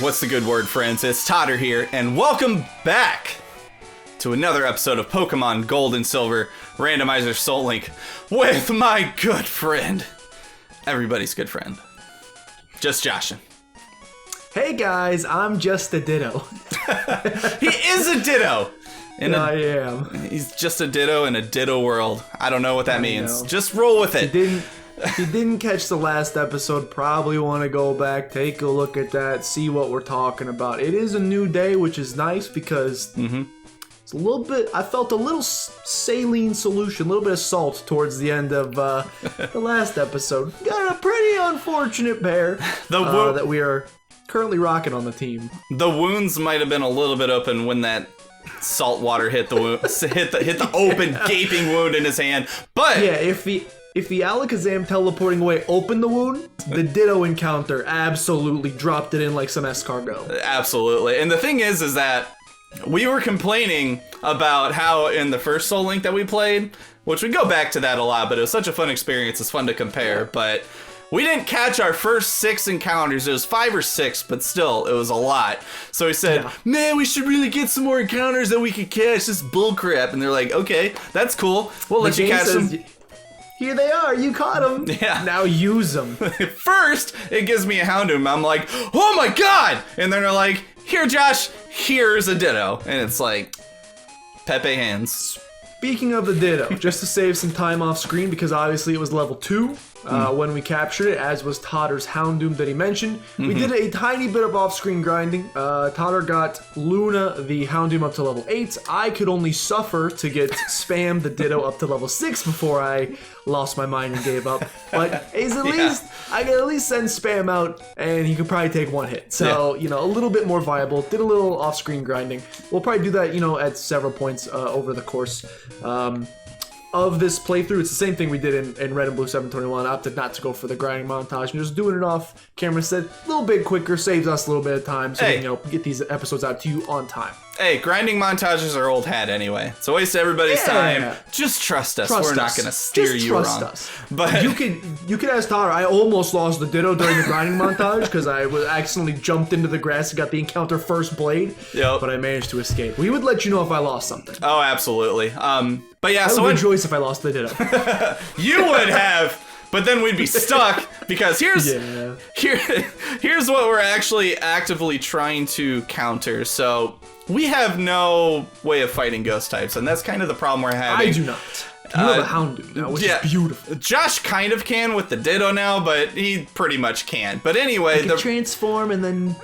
what's the good word, friends? It's Totter here, and welcome back to another episode of Pokemon Gold and Silver Randomizer Soul Link with my good friend, everybody's good friend, Just Joshin. Hey guys, I'm just a ditto. He is a ditto! I am. He's just a ditto in a ditto world. I don't know what that means. Just roll with it. If you didn't catch the last episode, probably want to go back, take a look at that, see what we're talking about. It is a new day, which is nice because it's a little bit, I felt a little saline solution, a little bit of salt towards the end of the last episode. Got a pretty unfortunate pair that we are currently rocking on the team. The wounds might have been a little bit open when that salt water hit the wound, hit the open gaping wound in his hand. But yeah, if the Alakazam teleporting away opened the wound, the Ditto encounter absolutely dropped it in like some escargot. Absolutely. And the thing is that we were complaining about how in the first Soul Link that we played, which we go back to that a lot, but it was such a fun experience, it's fun to compare, but we didn't catch our first 6 encounters. It was 5 or 6, but still, it was a lot. So we said, man, we should really get some more encounters that we could catch. This bullcrap. And they're like, okay, that's cool. We'll let you catch them. Here they are, you caught them. Yeah. Now use them. First, it gives me a Houndoom. I'm like, oh my god! And then they're like, here, Josh, here's a Ditto. And it's like, Pepe hands. Speaking of the Ditto, just to save some time off screen, because obviously it was level 2 when we captured it, as was Totter's Houndoom that he mentioned. We did a tiny bit of off-screen grinding. Totter got Luna, the Houndoom, up to level 8. I could only suffer to get Spam, the Ditto, up to level 6 before I lost my mind and gave up. But least I could at least send Spam out, and he could probably take one hit. So, you know, a little bit more viable. Did a little off-screen grinding. We'll probably do that, you know, at several points over the course of this playthrough. It's the same thing we did in Red and Blue 721. I opted not to go for the grinding montage and just doing it off camera. Said a little bit quicker, saves us a little bit of time, so we can, you know, get these episodes out to you on time. Hey, grinding montages are old hat anyway. It's a waste of everybody's time. Just trust us. We're not going to steer you wrong. Us. But you can ask Totter. I almost lost the Ditto during the grinding montage because I was accidentally jumped into the grass and got the encounter first blade. Yep. But I managed to escape. We would let you know if I lost something. Oh, absolutly. But yeah, I would rejoice if I lost the Ditto. You would have. But then we'd be stuck because here's what we're actually actively trying to counter. So we have no way of fighting ghost types, and that's kind of the problem we're having. I do not. You have a Houndoom now, which is beautiful. Josh kind of can with the Ditto now, but he pretty much can. But anyway, you can transform and then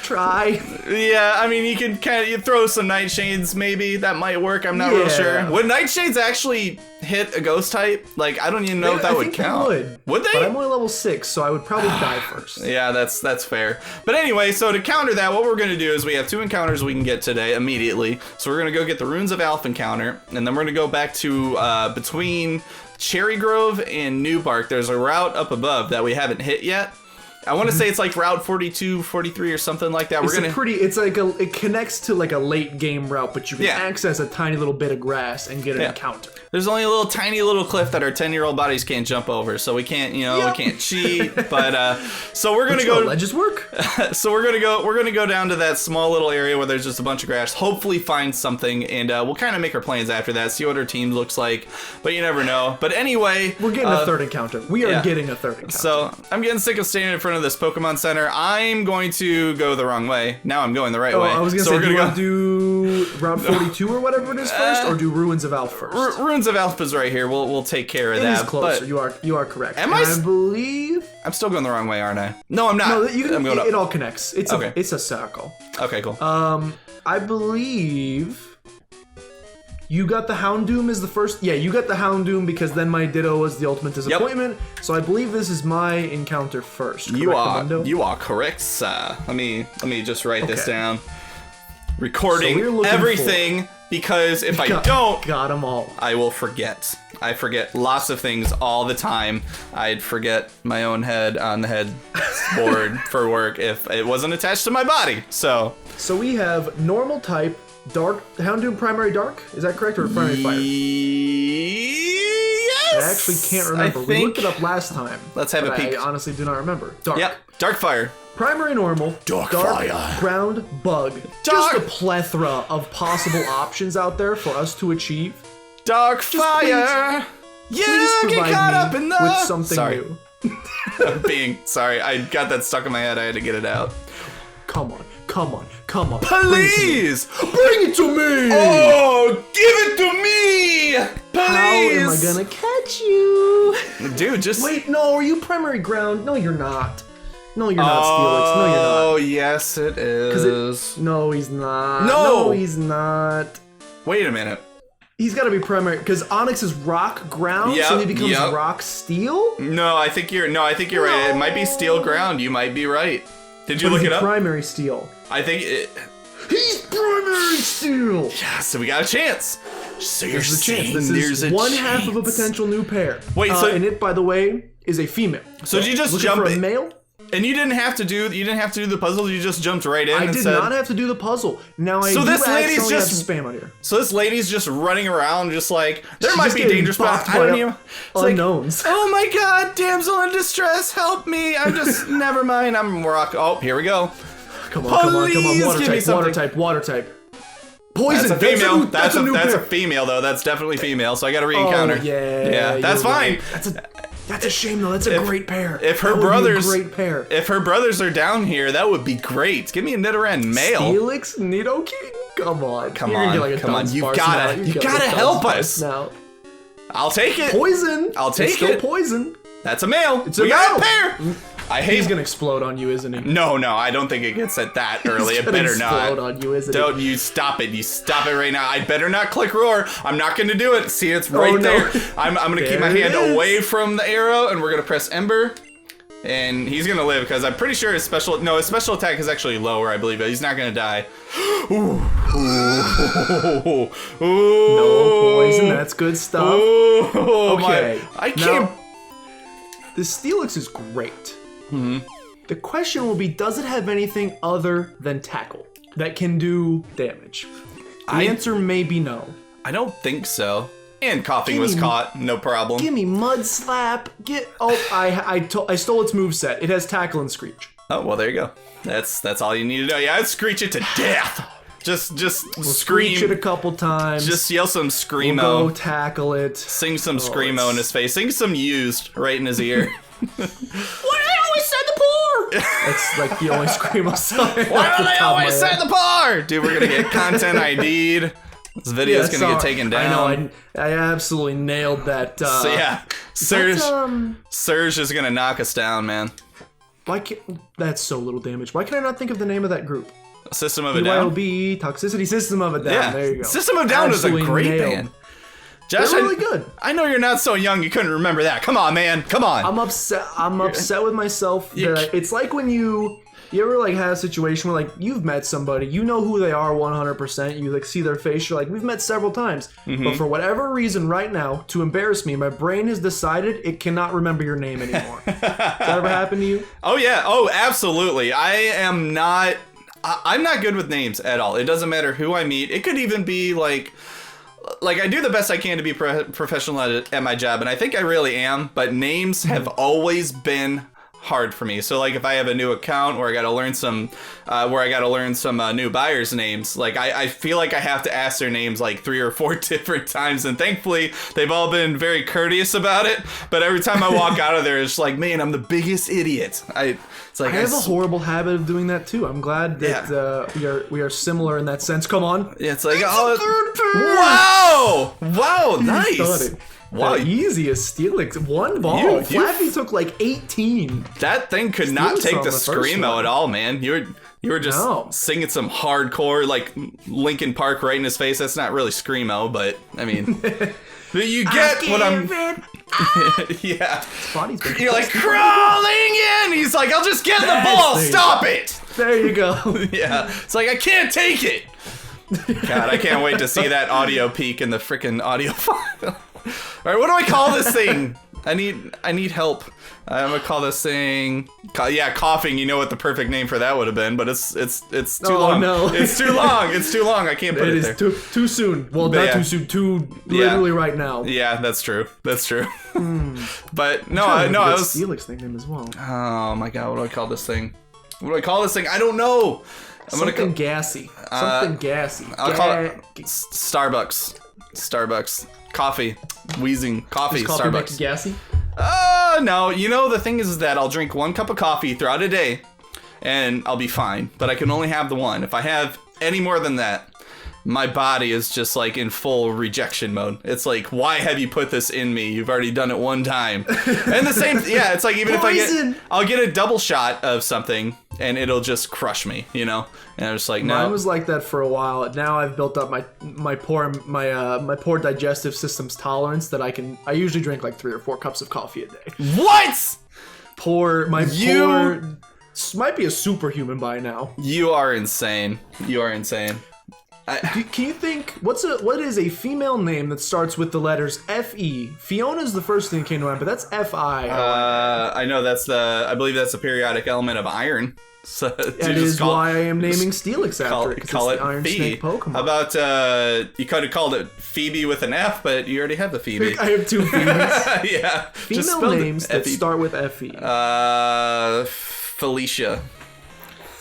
try. Yeah, I mean, you can kind of throw some Nightshades, maybe that might work. I'm not real sure. Would Nightshades actually hit a ghost type? Like, I don't even know if that would count. Would they? But I'm only level 6, so I would probably die first. Yeah, that's fair. But anyway, so to counter that, what we're gonna do is we have 2 encounters we can get today immediately. So we're gonna go get the Runes of Alph encounter, and then we're gonna go back to between Cherry Grove and New Bark. There's a route up above that we haven't hit yet. I want to say it's like Route 42, 43 or something like that. It connects to like a late game route, but you can access a tiny little bit of grass and get an encounter. There's only a tiny little cliff that our 10-year-old bodies can't jump over, so we can't, we can't cheat. But so we're gonna go. Ledges work. So we're gonna go down to that small little area where there's just a bunch of grass. Hopefully find something, and we'll kind of make our plans after that. See what our team looks like, but you never know. But anyway, we're getting a third encounter. We are getting a third encounter. So I'm getting sick of standing in front of this Pokemon Center. I'm going to go the wrong way. Now I'm going the right way. I was gonna say, do you want to do Route 42 or whatever it is first, or do Ruins of Alph first? Ruins of Alpha is right here. We'll take care of that. It is closer. You are correct. I believe I'm still going the wrong way, aren't I? No, I'm not. No, I'm going up. It all connects. It's a circle. Okay, cool. I believe you got the Houndoom as the first. Yeah, you got the Houndoom because then my Ditto was the ultimate disappointment. Yep. So I believe this is my encounter first. You are correct, sir. Let me just write this down. Recording everything because if I don't, got them all. I will forget. I forget lots of things all the time. I'd forget my own head on the headboard for work if it wasn't attached to my body. So we have normal type, dark, Houndoom primary dark. Is that correct, or primary fire? Yes. I actually can't remember. We looked it up last time. Let's have a peek. I honestly do not remember. Dark. Yep, dark fire. Primary normal, Dark dark fire. ground bug. Dark- Just a plethora of possible options out there for us to achieve. Dark fire. Please You get provide caught me up in the. with something Sorry. new. Sorry, I got that stuck in my head. I had to get it out. Come on, come on, come on. Please! Bring it to me! Oh, give it to me! Please! How am I gonna catch you? Dude, just. Wait, no, are you primary ground? No, you're not. No, you're not, Steelix. No, you're not. Oh, yes, it is. No, he's not. No! No, he's not. Wait a minute. He's gotta be primary, because Onyx is rock ground, so he becomes rock steel? No, I think you're right. It might be steel ground. You might be right. Did you look it up? Primary steel. I think it. He's primary steel! Yeah, so we got a chance. So you're There's a chance. saying This there's is a one chance. half of a potential new pair. Wait, so- and it, by the way, is a female. So did you just Looking jump for a in? male? And you didn't have to do the puzzle. You just jumped right in. I and did said, not have to do the puzzle. Now I So do this lady's accidentally have just- spam on here. So this lady's just running around, just like there She's might just be getting danger spots. bopped I don't by even. It's like, unknowns. oh my God, damsel in distress, help me! I just never mind. I'm rock. Oh, here we go. Come on, come on, come on. Please Water give me type, something. water type, water type. Poison. That's a female. That's a new pair. female though. That's definitely female. So I got to re-encounter. Oh, yeah, yeah, that's you're fine. right. That's a shame though. That's a great pair. If her That would be a brothers, great pair. if her brothers are down here, that would be great. Give me a Nidoran male. Felix Nidoking? Come on. Come You're gonna on, get like a come on. Dunsparce You now. gotta You're gonna gotta get help Dunsparce us. now. I'll take it. Poison. I'll take it's still it. poison. That's a male. It's a we got a male. pair. I hate. He's gonna explode on you, isn't he? No, I don't think it gets at that early. He's It gonna better explode not. on you, isn't he? Don't you stop it. You stop it right now. I better not click roar. I'm not going to do it. See, it's right no. there. I'm going to keep my There it hand is. away from the arrow, and we're going to press Ember. And he's going to live, because I'm pretty sure his special attack is actually lower, I believe. But he's not going to die. Ooh. Ooh. Ooh. No poison. That's good stuff. Ooh. Okay. I can't. Now, the Steelix is great. The question will be, does it have anything other than tackle that can do damage? The answer may be no. I don't think so. And coughing Give was me- caught, no problem. Give me Mud Slap. I stole its moveset. It has Tackle and Screech. Oh, well, there you go. That's all you need to know. Yeah, I'd screech it to death. Just Screech it a scream. couple times. Just yell some screamo. We'll go tackle it. Sing some screamo in his face. Sing some used right in his ear. Why I always said the poor? That's like the only screamo song. Why do they always say the bar? Dude, we're gonna get content ID'd. This video's gonna get taken down. I know. I absolutely nailed that. So yeah, Surge That's, Surge is gonna knock us down, man. Why can't? That's so little damage. Why can I not think of the name of that group? System of a Down. BYOB, Toxicity System of a Down. Yeah, There you go. System of a Down is a Absolutely great nailed. band. Josh, They're really good. I know you're not so young. You couldn't remember that. Come on, man. Come on. I'm upset with myself. That it's like when you ever like had a situation where like you've met somebody, you know who they are 100%. You like see their face. You're like, we've met several times, but for whatever reason, right now, to embarrass me, my brain has decided it cannot remember your name anymore. Has that ever happened to you? Oh yeah. Oh, absolutely. I'm not good with names at all. It doesn't matter who I meet. It could even be like I do the best I can to be professional at my job, and I think I really am, but names have always been hard for me. So like if I have a new account where I got to learn some new buyers' names, like I feel like I have to ask their names like 3 or 4 different times, and thankfully they've all been very courteous about it, but every time I walk out of there it's like, man, I'm the biggest idiot. I have a horrible habit of doing that too. I'm glad that we are similar in that sense. Come on. Yeah, it's like, wow, nice. Wow, the easiest Steelix. One ball. Flappy took like 18. That thing could not Steelix take on the the first screamo one. at all, man. You were just singing some hardcore, like Linkin Park right in his face. That's not really screamo, but I mean, you get what I'm. Yeah. You're like crawling in. He's like, I'll just get the ball. Stop it. There you go. Yeah. It's like I can't take it. God, I can't wait to see that audio peak in the freaking audio file. All right, what do I call this thing? I need help. I'm gonna call this thing. Yeah, coughing. You know what the perfect name for that would have been, but it's too long. No. It's too long. It's too long. I can't put it there. It is too soon. Well, not too soon. Too literally right now. Yeah, that's true. That's true. But no, I was Steelix nickname as well. Oh my god, what do I call this thing? What do I call this thing? I don't know. Something gassy. Something gassy. I'll call it Starbucks. Starbucks. Coffee. Wheezing. Coffee. Coffee make Starbucks. you gassy? No. You know, the thing is that I'll drink 1 cup of coffee throughout a day, and I'll be fine. But I can only have the one. If I have any more than that, my body is just like in full rejection mode. It's like, why have you put this in me? You've already done it 1 time. And the same, yeah, it's like even Poison. if I'll get a double shot of something and it'll just crush me, you know? And I'm just like, no. Mine was like that for a while. Now I've built up my poor digestive system's tolerance that I usually drink like 3 or 4 cups of coffee a day. What? Might be a superhuman by now. You are insane. You are insane. Can you think what is a female name that starts with the letters F-E? Fiona's the first thing that came to mind, but that's F-I. I know I believe that's a periodic element of iron. So that is why I am naming Steelix after it. Call it's it the Iron Snake Pokemon. How about you could have called it Phoebe with an F, but you already have the Phoebe. I have 2 Phoebes. Yeah. Female names that start with F-E. Felicia.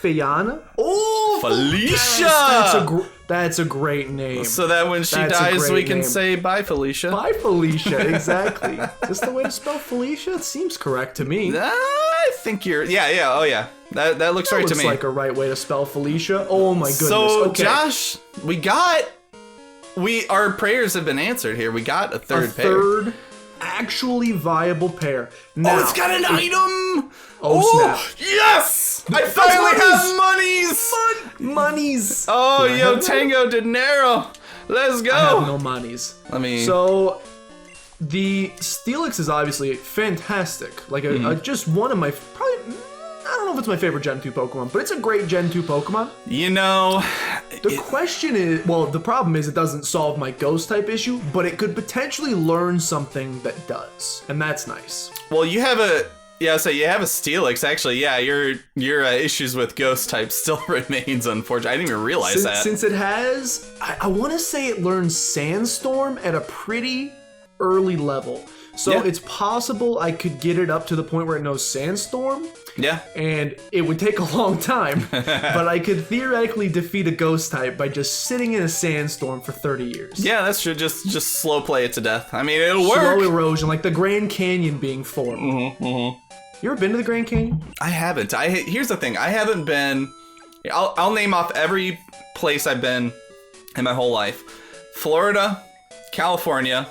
Fiona? Oh, Felicia! That's a great name. So that when she dies, we can say bye, Felicia. Bye, Felicia. Exactly. Is this the way to spell Felicia? It seems correct to me. I think you're. Yeah. Oh, yeah. That looks right to me. Looks like a right way to spell Felicia. Oh my goodness. So, okay. Josh, our prayers have been answered here. We got a third pair. Third actually viable pair. Now, it's got an item. Oh, snap. Yes! I finally have monies! Monies! Oh, yo, Tango Dinero. Let's go. I have no monies. So, the Steelix is obviously fantastic. Like, just one of my, probably, I don't know if it's my favorite Gen 2 Pokemon, but it's a great Gen 2 Pokemon. You know... The question is, well, the problem is it doesn't solve my ghost type issue, but it could potentially learn something that does, and that's nice. Well, you have a Steelix, actually. Yeah, your issues with ghost type still remains, unfortunately. I didn't even realize that. Since it has, I want to say it learns Sandstorm at a pretty early level. So it's possible I could get it up to the point where it knows Sandstorm. Yeah. And it would take a long time, but I could theoretically defeat a ghost type by just sitting in a sandstorm for 30 years. Yeah, that's true. Just slow play it to death. I mean, it'll work. Slow erosion, like the Grand Canyon being formed. You ever been to the Grand Canyon? I haven't. Here's the thing. I haven't been... I'll name off every place I've been in my whole life. Florida, California,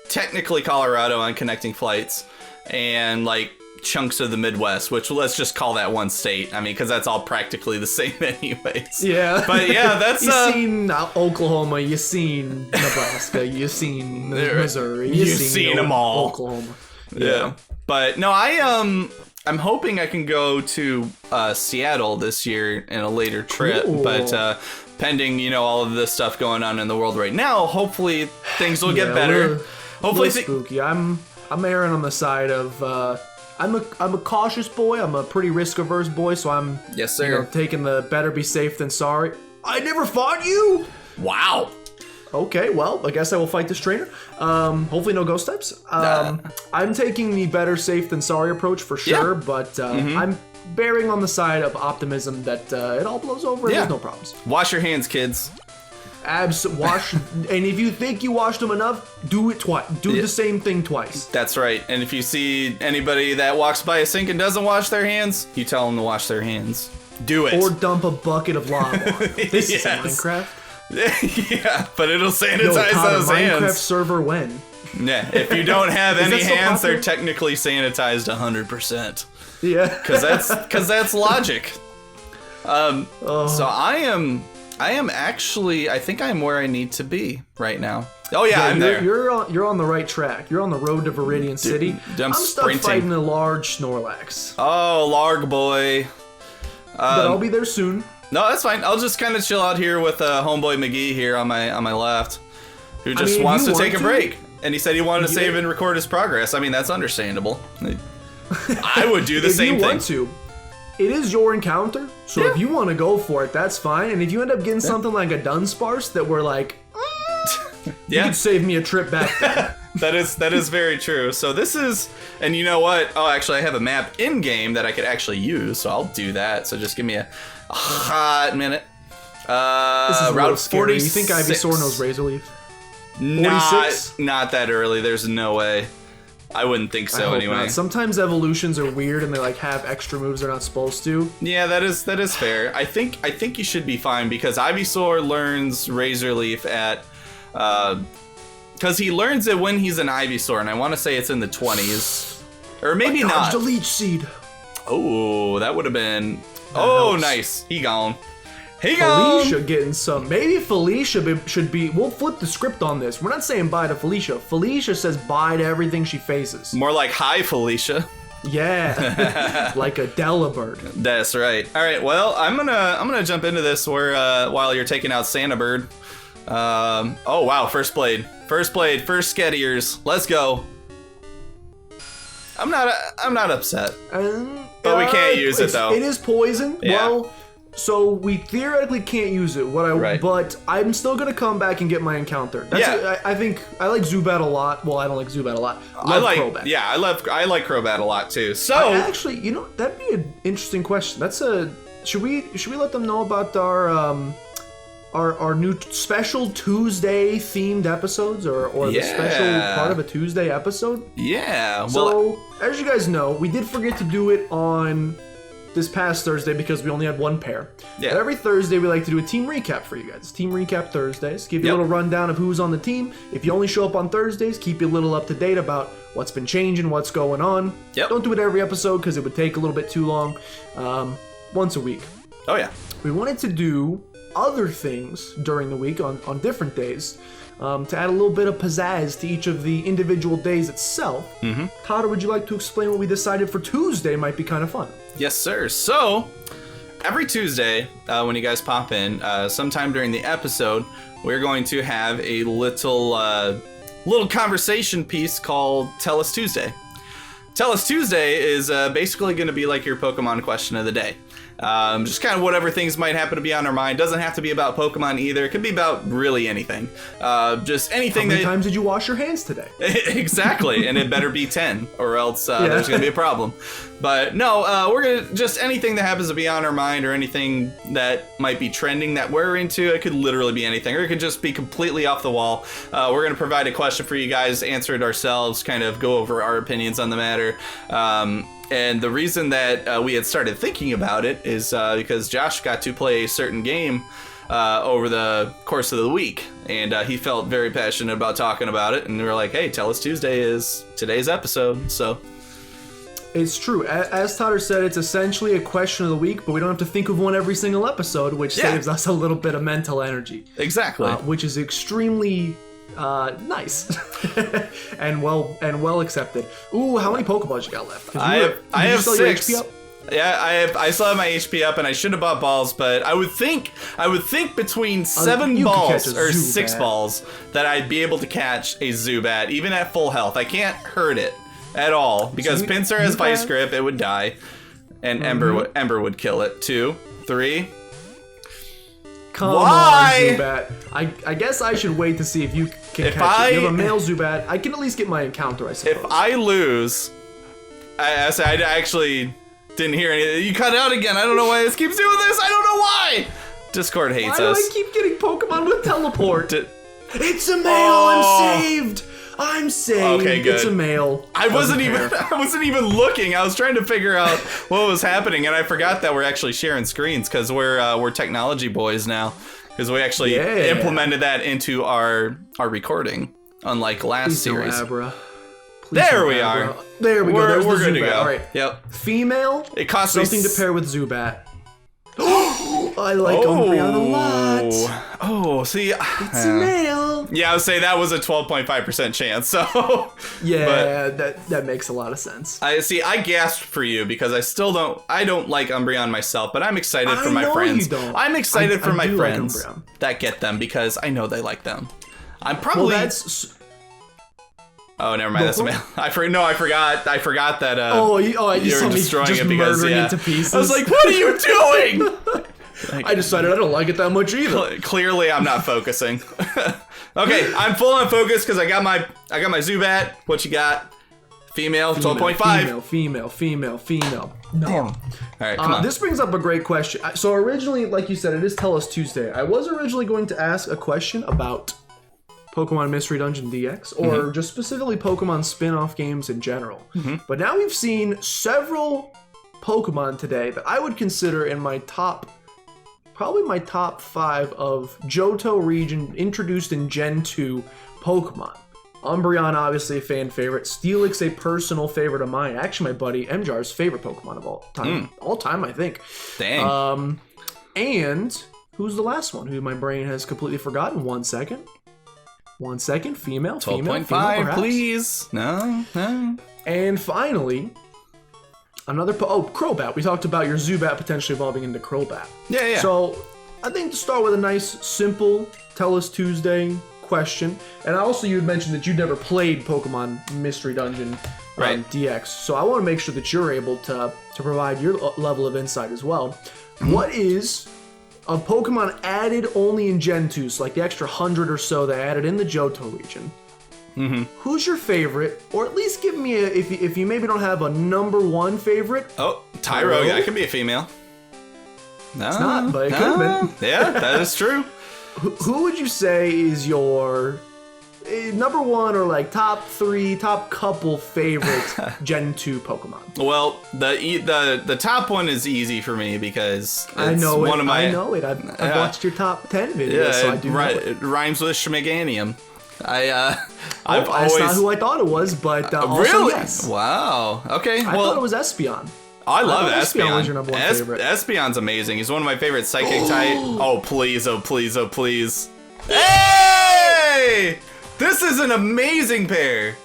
technically Colorado on connecting flights, and like chunks of the Midwest, which let's just call that one state. I mean, because that's all practically the same anyways. Yeah. But yeah, that's... You've seen Oklahoma, you've seen Nebraska, you've seen Missouri, you've seen them all. Oklahoma. Yeah. But no, I'm hoping I can go to Seattle this year in a later trip. Cool. But pending, all of this stuff going on in the world right now, hopefully things will get better. Hopefully spooky. I'm erring on the side of I'm a cautious boy. I'm a pretty risk averse boy, so I'm yes sir taking the better be safe than sorry. I never fought you. Wow. Okay, well, I guess I will fight this trainer. Hopefully no ghost types. I'm taking the better safe than sorry approach for sure, but I'm bearing on the side of optimism that it all blows over and there's no problems. Wash your hands, kids. Wash, and if you think you washed them enough, do it twice. Do the same thing twice. That's right. And if you see anybody that walks by a sink and doesn't wash their hands, you tell them to wash their hands. Do it. Or dump a bucket of lava. This is Minecraft. Yeah, but it'll sanitize those hands. Minecraft server when? Yeah, if you don't have any hands, they're technically sanitized 100%. Yeah, because that's logic. So I am actually, I think I'm where I need to be right now. Oh yeah, I'm there. You're on the right track. You're on the road to Viridian City. I'm stuck fighting a large Snorlax. Oh, Larg boy. But I'll be there soon. No, that's fine. I'll just kind of chill out here with homeboy McGee here on my left, who just wants to take a break. And he said he wanted to save and record his progress. I mean, that's understandable. I would do the same thing. If you want to, it is your encounter. So if you want to go for it, that's fine. And if you end up getting something like a Dunsparce that we're like, you could save me a trip back there. That is very true. So this is, and you know what? Oh, actually, I have a map in game that I could actually use, so I'll do that. So just give me a hot minute. This is Route 46. You think Ivysaur knows Razor Leaf? 46? Not that early. There's no way. I wouldn't think so anyway. Not. Sometimes evolutions are weird and they like have extra moves they're not supposed to. Yeah, that is fair. I think you should be fine because Ivysaur learns Razor Leaf at because he learns it when he's an Ivysaur, and I want to say it's in the 20s, or maybe not. The Leech Seed. Oh, that would have been. Helps. Nice. He gone. Felicia getting some. Maybe Felicia should be. We'll flip the script on this. We're not saying bye to Felicia. Felicia says bye to everything she faces. More like hi, Felicia. Yeah, like a Delibird. That's right. All right. Well, I'm gonna jump into this while you're taking out Santa Bird. Oh wow, first blade, first Skettiers. Let's go. I'm not upset, but we can't use it though. It is poison. Yeah. Well. So we theoretically can't use it. But I'm still gonna come back and get my encounter. I think I like Zubat a lot. Well, I don't like Zubat a lot. I like Crobat. Yeah, I like Crobat a lot too. So actually, that'd be an interesting question. Should we let them know about our new special Tuesday themed episodes or the special part of a Tuesday episode? Yeah. So as you guys know, we did forget to do it on this past Thursday because we only had one pair. Yeah. But every Thursday we like to do a team recap for you guys. Team recap Thursdays. Give you a little rundown of who's on the team. If you only show up on Thursdays, keep you a little up to date about what's been changing, what's going on. Yep. Don't do it every episode because it would take a little bit too long. Once a week. Oh yeah. We wanted to do other things during the week on different days to add a little bit of pizzazz to each of the individual days itself. Mm-hmm. Totter, would you like to explain what we decided for Tuesday might be kind of fun? Yes, sir. So, every Tuesday, when you guys pop in, sometime during the episode, we're going to have a little conversation piece called Tell Us Tuesday. Tell Us Tuesday is basically going to be like your Pokemon question of the day. Just kind of whatever things might happen to be on our mind. Doesn't have to be about Pokemon either. It could be about really anything. Just anything. How many times did you wash your hands today? Exactly, and it better be 10, or else there's gonna be a problem. But no, we're gonna just anything that happens to be on our mind, or anything that might be trending that we're into. It could literally be anything, or it could just be completely off the wall. We're gonna provide a question for you guys, answer it ourselves, kind of go over our opinions on the matter. And the reason that we had started thinking about it is because Josh got to play a certain game over the course of the week, and he felt very passionate about talking about it, and we were like, hey, Tell Us Tuesday is today's episode, so... It's true. As Totter said, it's essentially a question of the week, but we don't have to think of one every single episode, which saves us a little bit of mental energy. Exactly. Which is extremely... nice and well accepted. Ooh, how many Pokeballs you got left? I have 6. Your HP up? Yeah, I still have my HP up, and I should have bought balls, but I would think between 7 balls or 6 balls that I'd be able to catch a Zubat, even at full health. I can't hurt it at all because Pinsir has Vice Grip, it would die, and Ember would kill it. 2, 3. Come on, Zubat. I guess I should wait to see if you can catch it. You have a male Zubat. I can at least get my encounter, I suppose. If I lose... I actually didn't hear anything. You cut out again. I don't know why this keeps doing this. I don't know why. Discord hates us. Why do I keep getting Pokemon with Teleport? It's a male. I'm saved. I'm saved. Okay, good. It's a male. I wasn't even looking. I was trying to figure out what was happening, and I forgot that we're actually sharing screens because we're technology boys now. Because we actually implemented that into our recording, unlike last series. There we are. There we go. There's we're the good Zubat. to go. All right. Yep. Female. It costs something to pair with Zubat. I like Umbreon a lot. Oh, see, it's a male. Yeah, I would say that was a 12.5% chance. So yeah, that makes a lot of sense. I gasped for you because I don't like Umbreon myself, but I'm excited for my friends. You don't. I'm excited for my friends like that get them because I know they like them. I'm probably Oh, never mind. That's a mail. I forgot that. You you were destroying just it because murdering it to pieces. I was like, what are you doing? I decided I don't like it that much either. Clearly, I'm not focusing. Okay, I'm full on focus because I got my Zubat. What you got? Female 12.5. Female. No. All right, come on. This brings up a great question. So originally, like you said, it is Tell Us Tuesday. I was originally going to ask a question about Pokemon Mystery Dungeon DX, or just specifically Pokemon spin-off games in general. But now we've seen several Pokemon today that I would consider in my probably my top 5 of Johto region introduced in Gen 2 Pokemon. Umbreon, obviously a fan favorite. Steelix, a personal favorite of mine. Actually, my buddy Mjar's favorite Pokemon of all time. All time, I think. Dang. And who's the last one who my brain has completely forgotten? 1 second. Female. 12.5, please. No. And finally, another Crobat. We talked about your Zubat potentially evolving into Crobat. Yeah. So I think to start with a nice, simple Tell Us Tuesday question. And also you had mentioned that you'd never played Pokemon Mystery Dungeon DX. So I want to make sure that you're able to provide your level of insight as well. What is a Pokemon added only in Gen 2, so like the extra 100 or so they added in the Johto region? Who's your favorite? Or at least give me if you maybe don't have a number 1 favorite. Oh, Tyro. That could be a female. No, it's not, but it could have been. Yeah, that is true. Who would you say is your number 1 or like top 3, top couple favorite Gen 2 Pokemon? Well, the top one is easy for me because it's I know one it. of my. I know it. I've watched your top 10 videos, Yeah, so I do know it. It rhymes with Shmeganium. That's not who I thought it was, but also really? yes. Wow. Okay. I thought it was Espeon. I love Espeon was your number 1 favorite. Espeon's amazing. He's one of my favorite psychic type. Oh, please. Hey! This is an amazing pair.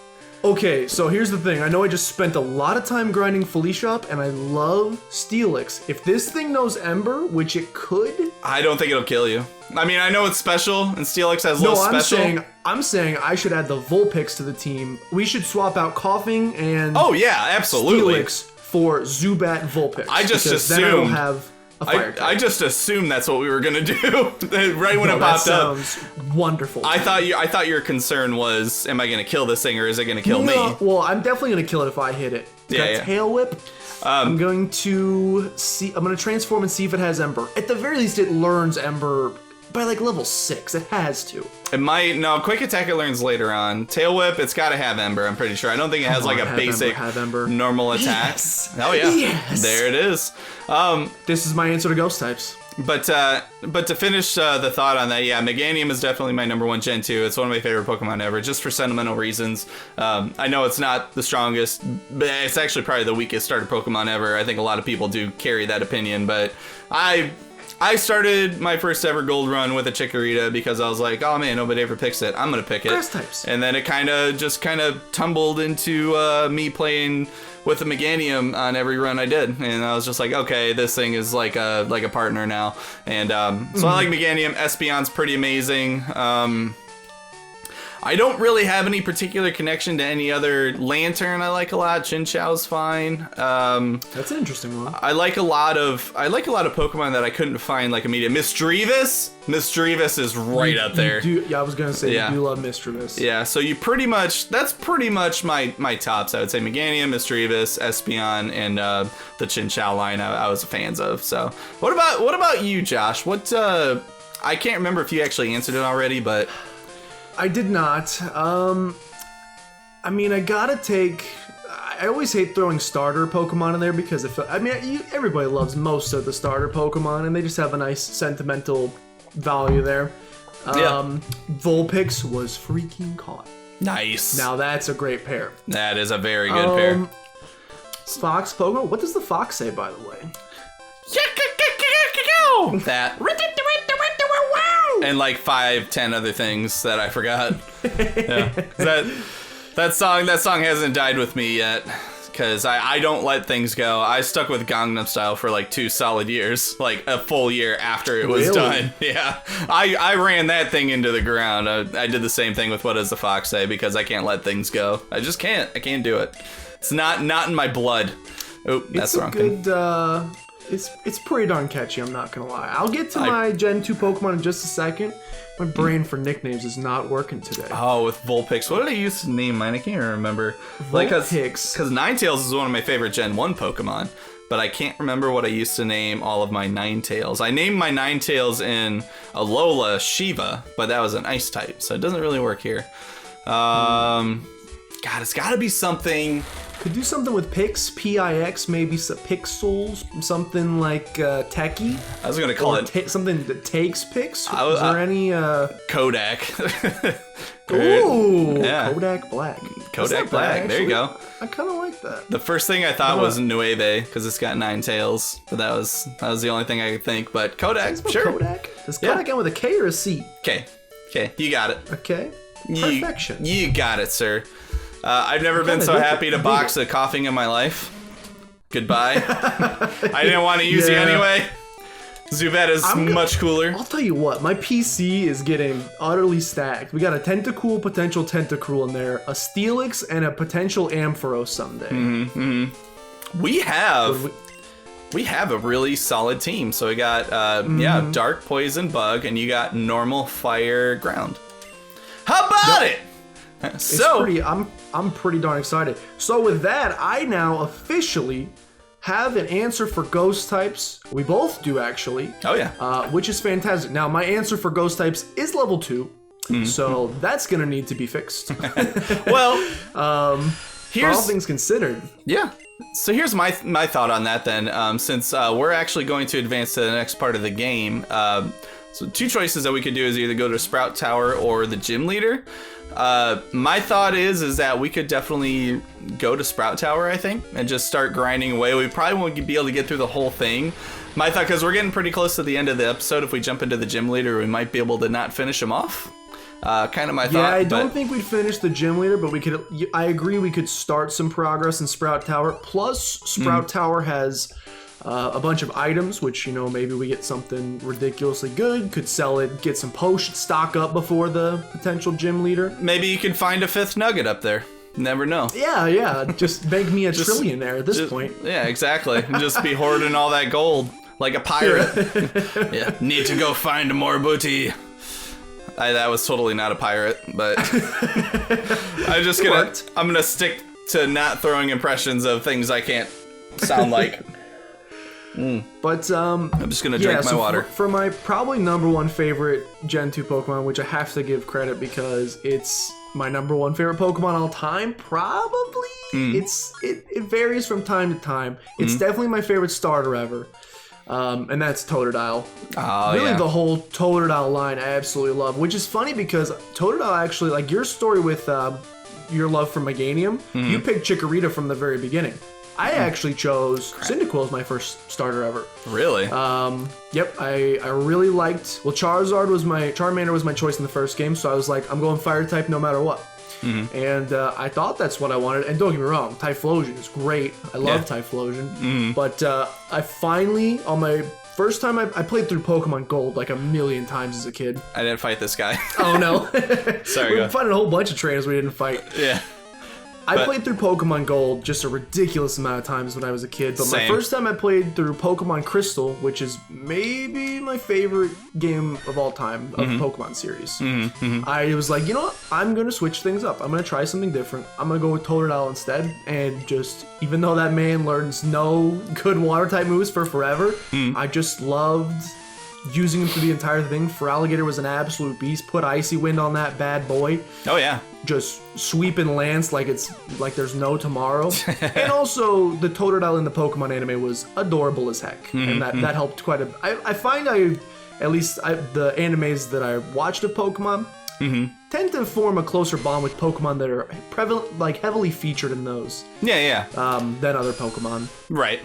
Okay, so here's the thing. I know I just spent a lot of time grinding Felicia up, and I love Steelix. If this thing knows Ember, which it could... I don't think it'll kill you. I mean, I know it's special, and Steelix has little special. I'm saying I should add the Vulpix to the team. We should swap out Coughing and... Oh, yeah, absolutely. Steelix for Zubat Vulpix. I just assumed... Then I will have a fire type. I just assumed that's what we were gonna do right when it popped up. That sounds wonderful. I thought your concern was, am I gonna kill this thing or is it gonna kill me? Well, I'm definitely gonna kill it if I hit it. It's got Tail Whip. I'm going to transform and see if it has Ember. At the very least, it learns Ember by like level 6. It has to. It might. No, Quick Attack it learns later on. Tail Whip, it's got to have Ember. I'm pretty sure. I don't think it has like a basic normal attack. Yes. Oh yeah. Yes. There it is. This is my answer to Ghost types. But to finish the thought on that, yeah, Meganium is definitely my number 1 Gen 2. It's one of my favorite Pokemon ever, just for sentimental reasons. I know it's not the strongest, but it's actually probably the weakest starter Pokemon ever. I think a lot of people do carry that opinion, but I started my first ever gold run with a Chikorita because I was like, oh man, nobody ever picks it. I'm gonna pick it. Grass types. And then it kind of tumbled into me playing with a Meganium on every run I did, and I was just like, okay, this thing is like a partner now. And so I like Meganium. Espeon's pretty amazing. I don't really have any particular connection to any other Lantern I like a lot. Chinchou's fine. That's an interesting one. I like a lot of Pokemon that I couldn't find like immediate. Misdreavus is right up there. I was gonna say you do love Misdreavus. Yeah, so that's pretty much my tops. I would say Meganium, Misdreavus, Espeon, and the Chinchou line I was fans of. So what about you, Josh? I can't remember if you actually answered it already, but I did not. I mean, I always hate throwing starter Pokemon in there because everybody loves most of the starter Pokemon, and they just have a nice sentimental value there. Vulpix was freaking caught. Nice. Now that's a great pair. That is a very good pair. Fox Pokemon. What does the fox say, by the way? That. And like 5-10 other things that I forgot. Yeah. That song hasn't died with me yet. because I don't let things go. I stuck with Gangnam Style for like 2 solid years, like a full year after it was done. Yeah, I ran that thing into the ground. I did the same thing with What Does the Fox Say, because I can't let things go. I just can't. I can't do it. It's not in my blood. Oh, that's the wrong thing. It's pretty darn catchy, I'm not gonna lie. I'll get to my Gen 2 Pokemon in just a second. My brain for nicknames is not working today. Oh, with Vulpix. What did I used to name mine? I can't even remember. Vulpix. Because Ninetales is one of my favorite Gen 1 Pokemon, but I can't remember what I used to name all of my Ninetales. I named my Ninetales in Alola Shiva, but that was an Ice type, so it doesn't really work here. God, it's gotta be something... Could do something with Pix, P-I-X, maybe some Pixels, something like Techie. I was gonna call it... something that takes Pix? Is there any... Kodak. Ooh, yeah. Kodak Black. Kodak Black, there you go. I kind of like that. The first thing I thought was Nueve, because it's got 9 tails, but that was the only thing I could think, but Kodak, sure. Kodak? Does Kodak end with a K or a C? K, you got it. Okay. Perfection. You got it, sir. I've never been so happy to box a coughing in my life. Goodbye. I didn't want to use you anyway. Zubat is much cooler. I'll tell you what, my PC is getting utterly stacked. We got a Tentacool, potential Tentacruel in there, a Steelix, and a potential Ampharos someday. We have a really solid team. So we got Dark, Poison, Bug, and you got normal, Fire, Ground. How about it? So I'm pretty darn excited. So with that, I now officially have an answer for ghost types. We both do, actually. Oh yeah. Which is fantastic. Now my answer for ghost types is level 2, so that's gonna need to be fixed. Well, for all things considered. Yeah. So here's my thought on that then. Since we're actually going to advance to the next part of the game. So 2 choices that we could do is either go to Sprout Tower or the Gym Leader. My thought is that we could definitely go to Sprout Tower, I think, and just start grinding away. We probably won't be able to get through the whole thing. My thought, because we're getting pretty close to the end of the episode, if we jump into the Gym Leader, we might be able to not finish him off. Kind of my thought. Yeah, I don't think we'd finish the Gym Leader, but we could. I agree, we could start some progress in Sprout Tower. Plus, Sprout Tower has a bunch of items, which, you know, maybe we get something ridiculously good, could sell it, get some potions, stock up before the potential Gym Leader. Maybe you can find a 5th nugget up there. Never know. Yeah, just make me a trillionaire at this point. Yeah, exactly. Just be hoarding all that gold like a pirate. Yeah, need to go find more booty. That was totally not a pirate, but I'm gonna stick to not throwing impressions of things I can't sound like. But I'm just gonna drink my water. For my probably #1 favorite Gen 2 Pokemon, which I have to give credit because it's my #1 favorite Pokemon all time, probably. It varies from time to time. It's definitely my favorite starter ever. And that's Totodile. Really, the whole Totodile line I absolutely love, which is funny because Totodile actually, like your story with your love for Meganium, you picked Chikorita from the very beginning. I actually chose Cyndaquil as my first starter ever. Really? Yep, I really liked... Well, Charmander was my choice in the first game, so I was like, I'm going fire type no matter what. And I thought that's what I wanted. And don't get me wrong, Typhlosion is great. I love Typhlosion. But I finally, on my first time, I played through Pokemon Gold like a million times as a kid. I didn't fight this guy. Oh, no. Sorry, we fought a whole bunch of trainers we didn't fight. Yeah. I played through Pokemon Gold just a ridiculous amount of times when I was a kid, but my first time I played through Pokemon Crystal, which is maybe my favorite game of all time of the Pokemon series, I was like, you know what? I'm going to switch things up. I'm going to try something different. I'm going to go with Totodile instead, and just, even though that man learns no good water-type moves for forever, I just loved using him for the entire thing. Feraligatr was an absolute beast. Put Icy Wind on that bad boy. Oh yeah. Just sweeping Lance like there's no tomorrow. And also the Totodile in the Pokemon anime was adorable as heck, and that helped quite a. I find the animes that I watched of Pokemon tend to form a closer bond with Pokemon that are prevalent, like heavily featured in those. Yeah. Than other Pokemon. Right.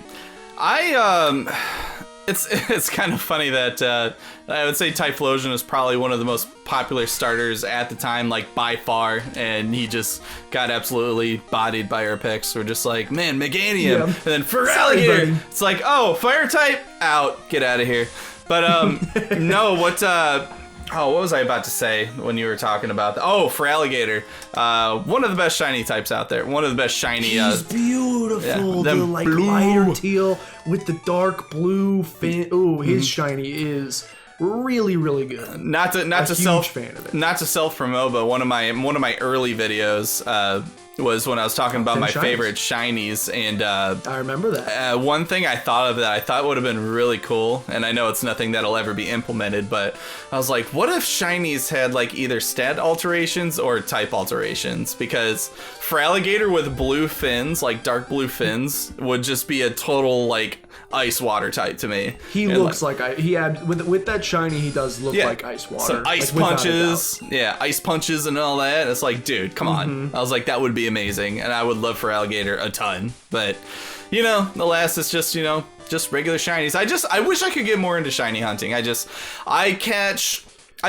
It's kind of funny that I would say Typhlosion is probably one of the most popular starters at the time, like by far, and he just got absolutely bodied by our picks. We're just like, man, Meganium, and then Feraligatr. It's like, oh, fire type, out, get out of here. But no, what was I about to say when you were talking about that? Oh, Feraligatr, one of the best shiny types out there. One of the best shiny. He's beautiful. Yeah, the like blue. lighter teal with the dark blue fin. Ooh, his shiny is really, really good. Not to self promote, but one of my early videos was when I was talking about my favorite shinies, and I remember that. One thing I thought of that I thought would have been really cool, and I know it's nothing that'll ever be implemented, but I was like, what if shinies had like either stat alterations or type alterations? Because Feraligatr with blue fins, like dark blue fins, would just be a total like ice water type to me. He looks like with that shiny, he does look like ice water. Some ice punches, ice punches and all that. It's like, dude, come on. I was like, that would be amazing, and I would love Feraligatr a ton. But you know, the last is just just regular shinies. I wish I could get more into shiny hunting. I've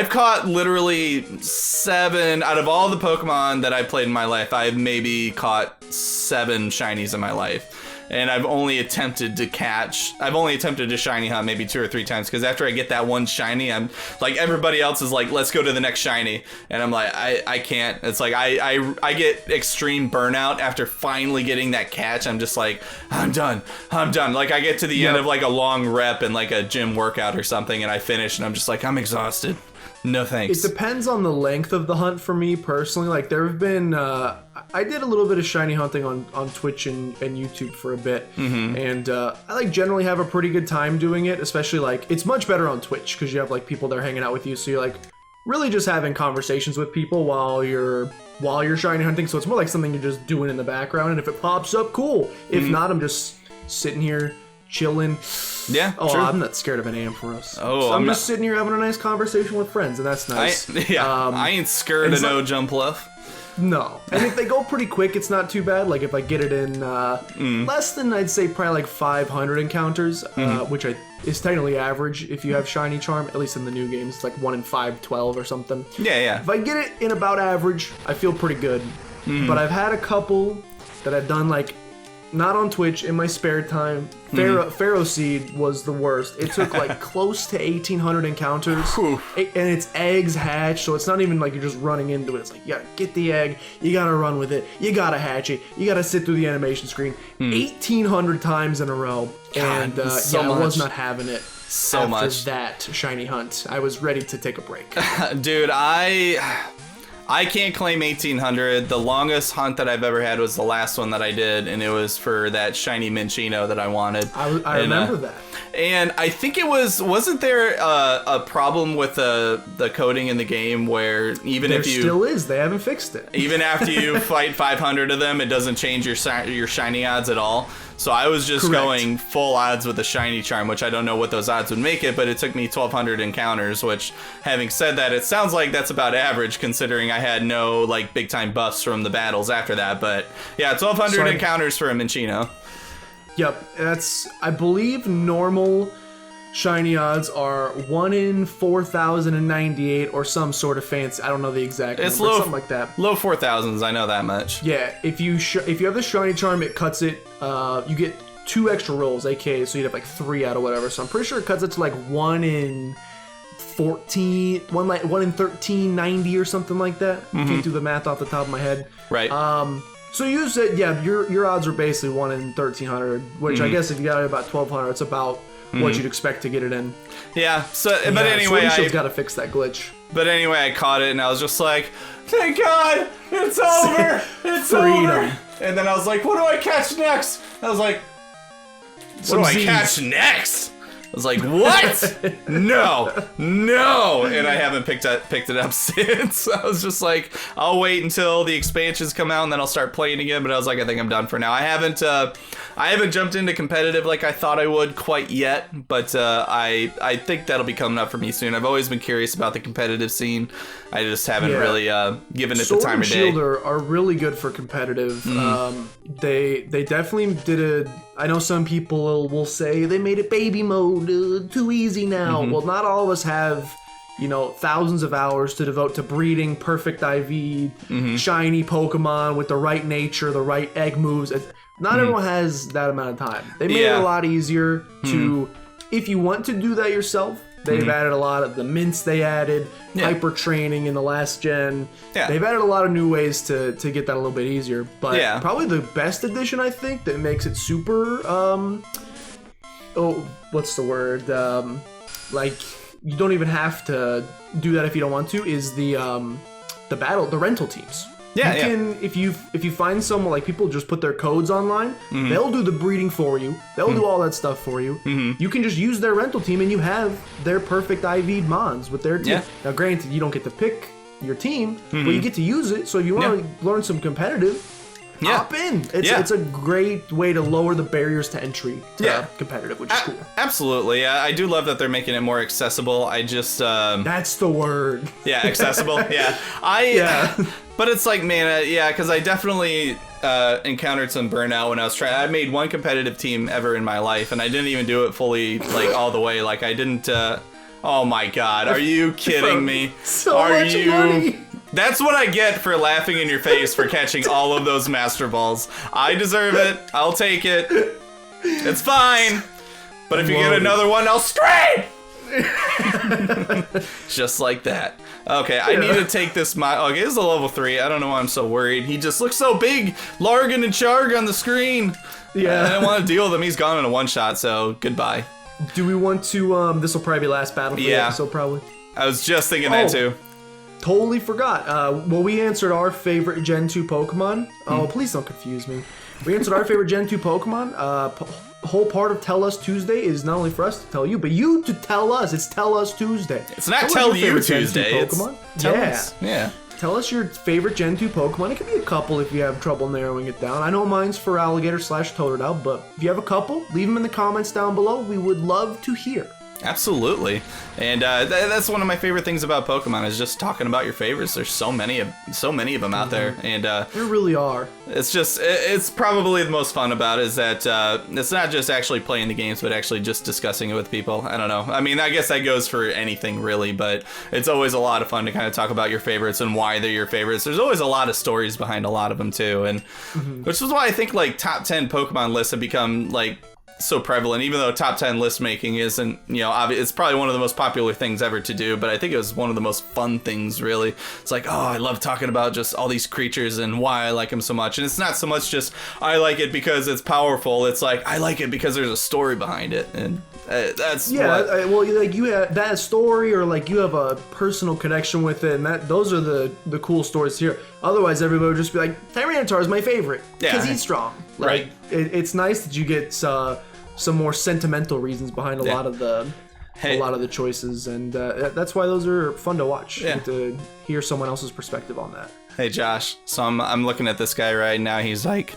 caught literally 7 out of all the Pokemon that I played in my life. I've maybe caught 7 shinies in my life. And I've only attempted to shiny hunt maybe 2 or 3 times, because after I get that one shiny, I'm like, everybody else is like, let's go to the next shiny, and I'm like, I can't. It's like I get extreme burnout after finally getting that catch. I'm just like, I'm done. Like I get to the end of like a long rep and like a gym workout or something, and I finish, and I'm just like, I'm exhausted. No thanks. It depends on the length of the hunt for me personally. Like there have been, I did a little bit of shiny hunting on Twitch and YouTube for a bit, and I like generally have a pretty good time doing it. Especially like it's much better on Twitch because you have like people there hanging out with you, so you're like really just having conversations with people while you're shiny hunting. So it's more like something you're just doing in the background, and if it pops up, cool. If not, I'm just sitting here chilling. Yeah. Oh, true. I'm not scared of an Ampharos. Oh, so I'm just sitting here having a nice conversation with friends, and that's nice. I ain't scared of no jump left. No. And if they go pretty quick, it's not too bad. Like if I get it in less than, I'd say probably like 500 encounters, which is technically average if you have shiny charm, at least in the new games. It's like 1 in 512 or something. Yeah. If I get it in about average, I feel pretty good. But I've had a couple that I've done like not on Twitch, in my spare time. Pharaoh Seed was the worst. It took like close to 1,800 encounters, and it's eggs hatch, so it's not even like you're just running into it. It's like, you gotta get the egg, you gotta run with it, you gotta hatch it, you gotta sit through the animation screen 1,800 times in a row. And I was not having it. After that shiny hunt, I was ready to take a break. Dude, I can't claim 1,800. The longest hunt that I've ever had was the last one that I did, and it was for that shiny Minccino that I wanted. I remember that. And I think wasn't there a problem with the coding in the game where even if you... There still is. They haven't fixed it. Even after you fight 500 of them, it doesn't change your shiny odds at all. So I was just going full odds with the shiny charm, which I don't know what those odds would make it, but it took me 1,200 encounters, which, having said that, it sounds like that's about average considering I had no like big time buffs from the battles after that. But yeah, 1,200 encounters for a Minccino. Yep, that's, I believe normal shiny odds are 1 in 4,098 or some sort of fancy. I don't know the exact number, something like that. Low 4,000s, I know that much. Yeah, if you have the shiny charm, it cuts it. You get 2 extra rolls, aka so you'd have like 3 out of whatever. So I'm pretty sure it cuts it to like 1 in 1390 or something like that. Can't do the math off the top of my head. Right. So you said, yeah, your odds are basically 1 in 1,300, which I guess if you got it about 1,200, it's about what you'd expect to get it in. Yeah. So, but anyway, I've got to fix that glitch. But anyway, I caught it and I was just like, thank God, it's over. It's Freedom. over. And then I was like, what do I catch next? I was like, what do I catch next? I was like, what? No. And I haven't picked it up since. I was just like, I'll wait until the expansions come out and then I'll start playing again. But I was like, I think I'm done for now. I haven't jumped into competitive like I thought I would quite yet, but I think that'll be coming up for me soon. I've always been curious about the competitive scene. I just haven't really given it the time of day. Sword and Shield are really good for competitive. They definitely did I know some people will say they made it baby mode too easy now. Well, not all of us have, you know, thousands of hours to devote to breeding perfect IV, shiny Pokemon with the right nature, the right egg moves. Not everyone has that amount of time. They made it a lot easier to, if you want to do that yourself, they've added a lot of the mints they added, hyper training in the last gen. They've added a lot of new ways to get that a little bit easier. But probably the best addition, I think, that makes it super, what's the word? Like, you don't even have to do that if you don't want to, is the rental teams. Yeah, you can, if you find someone, like, people just put their codes online, they'll do the breeding for you, they'll do all that stuff for you. You can just use their rental team and you have their perfect IV'd mons with their team. Now granted, you don't get to pick your team, but you get to use it, so you want to learn some competitive, hop in. It's a great way to lower the barriers to entry to competitive, which is cool. Absolutely. I do love that they're making it more accessible. I just... That's the word. Yeah, accessible. But it's like, man, because I definitely encountered some burnout when I was trying. I made one competitive team ever in my life, and I didn't even do it fully, like, all the way. Like, I didn't... oh my god, are you kidding me? So much money. That's what I get for laughing in your face for catching all of those Master Balls. I deserve it. I'll take it. It's fine. But if you get another one, I'll scream! Just like that. Okay, I need to take this. Okay, this is a level 3. I don't know why I'm so worried. He just looks so big, Largan and Charg on the screen. I don't want to deal with him. He's gone in a one-shot, so goodbye. Do we want to, this will probably be last battle for the episode, probably. I was just thinking that too. Totally forgot. Well, we answered our favorite Gen 2 Pokemon. Oh, please don't confuse me. We answered our favorite Gen 2 Pokemon. Whole part of Tell Us Tuesday is not only for us to tell you, but you to tell us. It's Tell Us Tuesday. It's not Tell You Tuesday. It's Tell Us. Yeah. Tell us your favorite Gen 2 Pokemon. It could be a couple if you have trouble narrowing it down. I know mine's for Alligator/Totodile, but if you have a couple, leave them in the comments down below. We would love to hear. Absolutely. And that's one of my favorite things about Pokemon is just talking about your favorites. There's so many of them out there, and there really are. It's probably the most fun about it is that it's not just actually playing the games, but actually just discussing it with people. I don't know. I mean, I guess that goes for anything really, but it's always a lot of fun to kind of talk about your favorites and why they're your favorites. There's always a lot of stories behind a lot of them too, and which is why I think like top 10 Pokemon lists have become like so prevalent, even though top 10 list making isn't, you know, it's probably one of the most popular things ever to do, but I think it was one of the most fun things, really. It's like, oh, I love talking about just all these creatures and why I like them so much. And it's not so much just, I like it because it's powerful. It's like, I like it because there's a story behind it. And that's well, like you have that story, or like you have a personal connection with it, and those are the cool stories here. Otherwise, everybody would just be like, Tyranitar is my favorite because he's strong. Like, it's nice that you get some more sentimental reasons behind a lot of the choices, and that's why those are fun to watch. You get to hear someone else's perspective on that. Hey Josh, so I'm looking at this guy right now. He's like,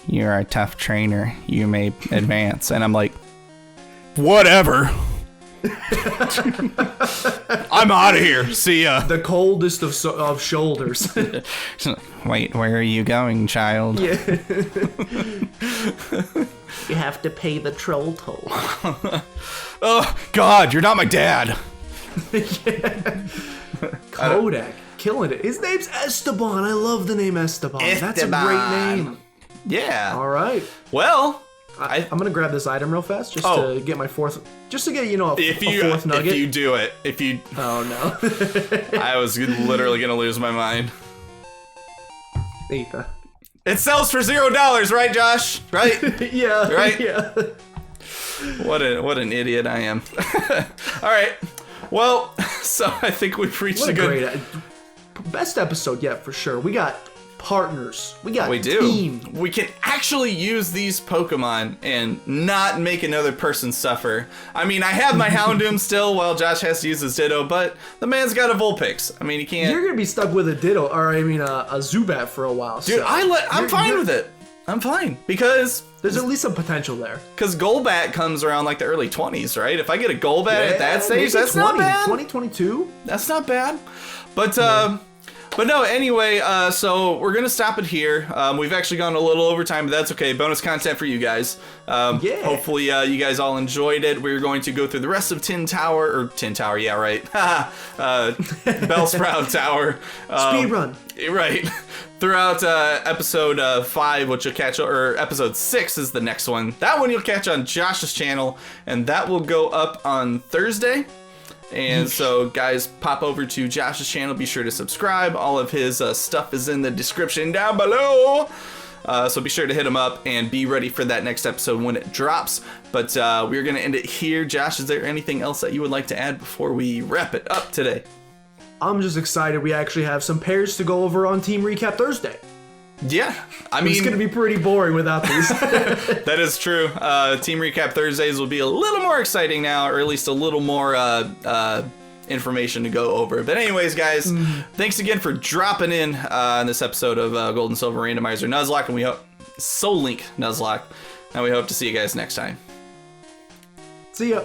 "You're a tough trainer. You may advance," and I'm like, "Whatever." I'm out of here. See ya. The coldest of shoulders. Wait, where are you going, child? Yeah. You have to pay the troll toll. Oh, God, you're not my dad. Kodak, killing it. His name's Esteban. I love the name Esteban. That's a great name. Yeah. All right. Well, I'm gonna grab this item real fast just to get my fourth, just to get, you know, a fourth nugget. If you do it, Oh no. I was literally gonna lose my mind. Ethan. It sells for $0, right, Josh? Right? Yeah. Right? Yeah. What an idiot I am. All right. Well, so I think we've reached a good... best episode yet, for sure. We got partners. We got team. We can actually use these Pokemon and not make another person suffer. I mean, I have my Houndoom still while Josh has to use his Ditto, but the man's got a Vulpix. I mean, he can't... You're going to be stuck with a Ditto, or I mean a Zubat for a while. Dude, so I'm fine with it. I'm fine, because... There's at least some potential there. Because Golbat comes around like the early 20s, right? If I get a Golbat at that stage, that's not bad. 2022? That's not bad. But But no, anyway, so we're going to stop it here. We've actually gone a little overtime, but that's okay. Bonus content for you guys. Yeah. Hopefully you guys all enjoyed it. We're going to go through the rest of Tin Tower, yeah, right. Bellsprout Tower. Speed run. Right. Throughout episode 5, which you'll catch, or episode 6 is the next one. That one you'll catch on Josh's channel, and that will go up on Thursday. And so, guys, pop over to Josh's channel. Be sure to subscribe. All of his stuff is in the description down below. So be sure to hit him up and be ready for that next episode when it drops. But we're going to end it here. Josh, is there anything else that you would like to add before we wrap it up today? I'm just excited we actually have some pairs to go over on Team Recap Thursday. Yeah, I mean, it's going to be pretty boring without these. That is true. Team Recap Thursdays will be a little more exciting now, or at least a little more information to go over. But anyways, guys, thanks again for dropping in this episode of Gold and Silver Randomizer Nuzlocke, and we hope Soul Link Nuzlocke, and we hope to see you guys next time. See ya.